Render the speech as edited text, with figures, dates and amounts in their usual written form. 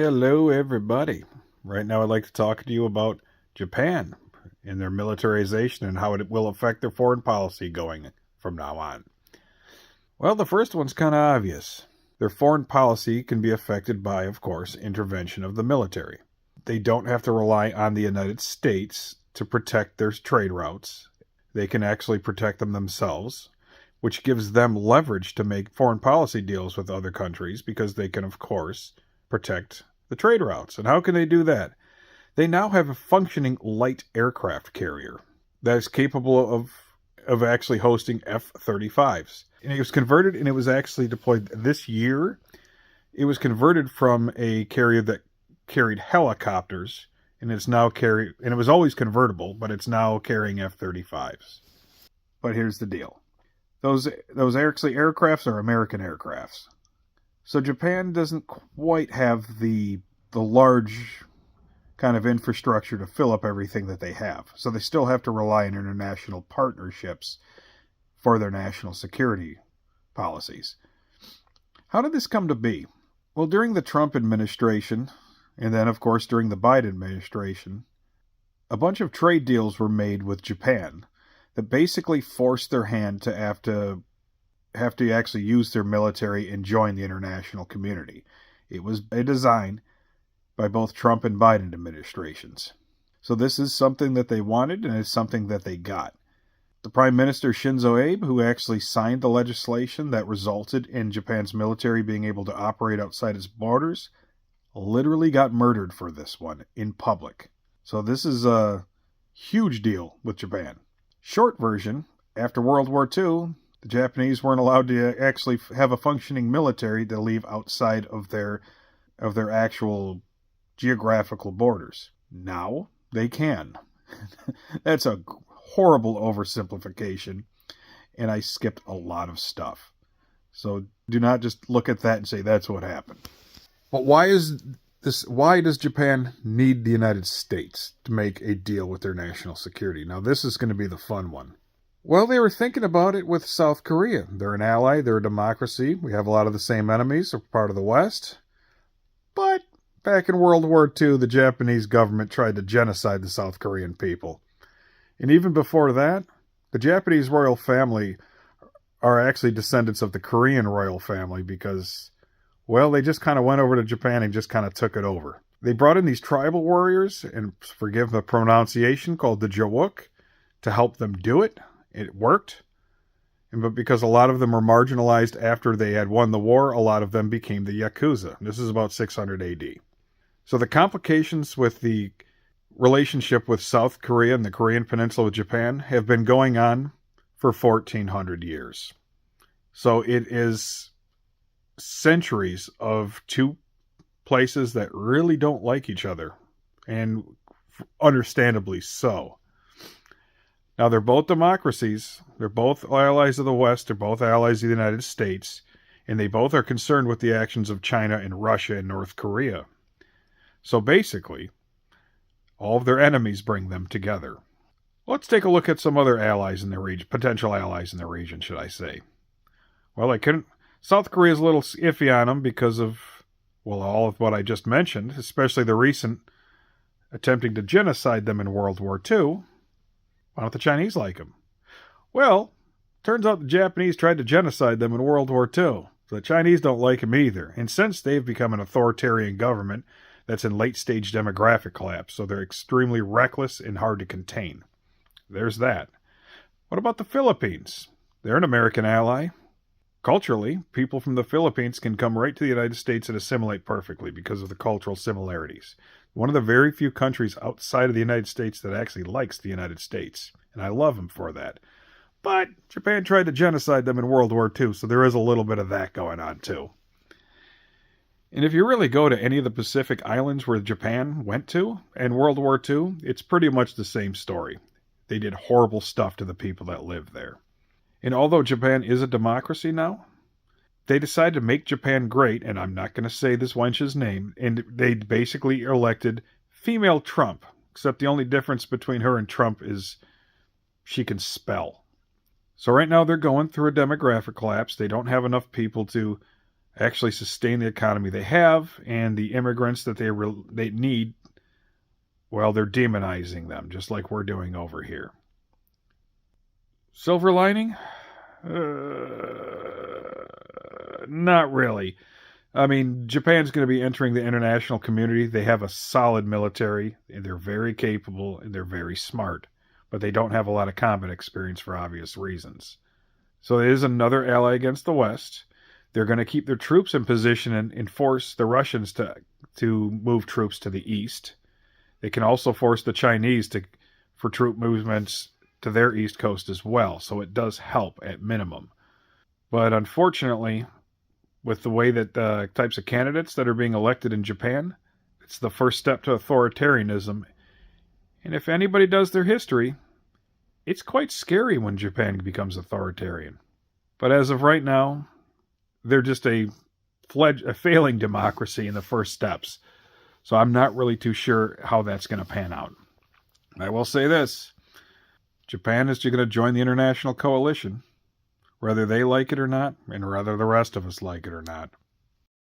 Hello, everybody. Right now, I'd like to talk to you about Japan and their militarization and how it will affect their foreign policy going from now on. Well, the first one's kind of obvious. Their foreign policy can be affected by, of course, intervention of the military. They don't have to rely on the United States to protect their trade routes. They can actually protect them themselves, which gives them leverage to make foreign policy deals with other countries because they can, of course, protect the trade routes. And how can they do that? They now have a functioning light aircraft carrier that is capable of actually hosting F-35s. And it was converted, and it was actually deployed this year. It was converted from a carrier that carried helicopters, and it's now carried, and it was always convertible, but it's now carrying F-35s. But here's the deal. Those actually aircrafts are American aircrafts. So Japan doesn't quite have the large kind of infrastructure to fill up everything that they have. So they still have to rely on international partnerships for their national security policies. How did this come to be? Well, during the Trump administration, and then, of course, during the Biden administration, a bunch of trade deals were made with Japan that basically forced their hand to have to actually use their military and join the international community. It was a design by both Trump and Biden administrations. So this is something that they wanted, and it's something that they got. The Prime Minister Shinzo Abe, who actually signed the legislation that resulted in Japan's military being able to operate outside its borders, literally got murdered for this one in public. So this is a huge deal with Japan. Short version, after World War II, the Japanese weren't allowed to actually have a functioning military to leave outside of their actual geographical borders. Now they can. That's a horrible oversimplification, and I skipped a lot of stuff. So do not just look at that and say that's what happened. But why does Japan need the United States to make a deal with their national security? Now this is going to be the fun one. Well, they were thinking about it with South Korea. They're an ally, they're a democracy. We have a lot of the same enemies, we're part of the West. But back in World War II, the Japanese government tried to genocide the South Korean people. And even before that, the Japanese royal family are actually descendants of the Korean royal family because, well, they just kind of went over to Japan and just kind of took it over. They brought in these tribal warriors, and forgive the pronunciation, called the Jawuk, to help them do it. It worked. But because a lot of them were marginalized after they had won the war, a lot of them became the Yakuza. This is about 600 AD. So the complications with the relationship with South Korea and the Korean Peninsula with Japan have been going on for 1,400 years. So it is centuries of two places that really don't like each other, and understandably so. Now, they're both democracies, they're both allies of the West, they're both allies of the United States, and they both are concerned with the actions of China and Russia and North Korea. So basically, all of their enemies bring them together. Let's take a look at some other allies in the region, potential allies in the region, should I say. Well, South Korea's a little iffy on them because of, well, all of what I just mentioned, especially the recent attempting to genocide them in World War II. Why don't the Chinese like them? Well, turns out the Japanese tried to genocide them in World War II. So the Chinese don't like them either. And since they've become an authoritarian government that's in late-stage demographic collapse, so they're extremely reckless and hard to contain. There's that. What about the Philippines? They're an American ally. Culturally, people from the Philippines can come right to the United States and assimilate perfectly because of the cultural similarities. One of the very few countries outside of the United States that actually likes the United States. And I love them for that. But Japan tried to genocide them in World War II, so there is a little bit of that going on too. And if you really go to any of the Pacific Islands where Japan went to in World War II, it's pretty much the same story. They did horrible stuff to the people that lived there. And although Japan is a democracy now, they decided to make Japan great, and I'm not going to say this wench's name, and they basically elected female Trump, except the only difference between her and Trump is she can spell. So right now they're going through a demographic collapse. They don't have enough people to actually sustain the economy they have and the immigrants that they need. Well, they're demonizing them, just like we're doing over here. Silver lining? Not really. I mean, Japan's going to be entering the international community. They have a solid military, and they're very capable, and they're very smart, but they don't have a lot of combat experience for obvious reasons. So it is another ally against the West. They're going to keep their troops in position and force the Russians to move troops to the east. They can also force the Chinese for troop movements to their east coast as well. So it does help at minimum. But unfortunately, with the way that the types of candidates that are being elected in Japan, it's the first step to authoritarianism. And if anybody does their history, it's quite scary when Japan becomes authoritarian. But as of right now, they're just a failing democracy in the first steps. So I'm not really too sure how that's going to pan out. I will say this. Japan is going to join the international coalition, whether they like it or not, and whether the rest of us like it or not.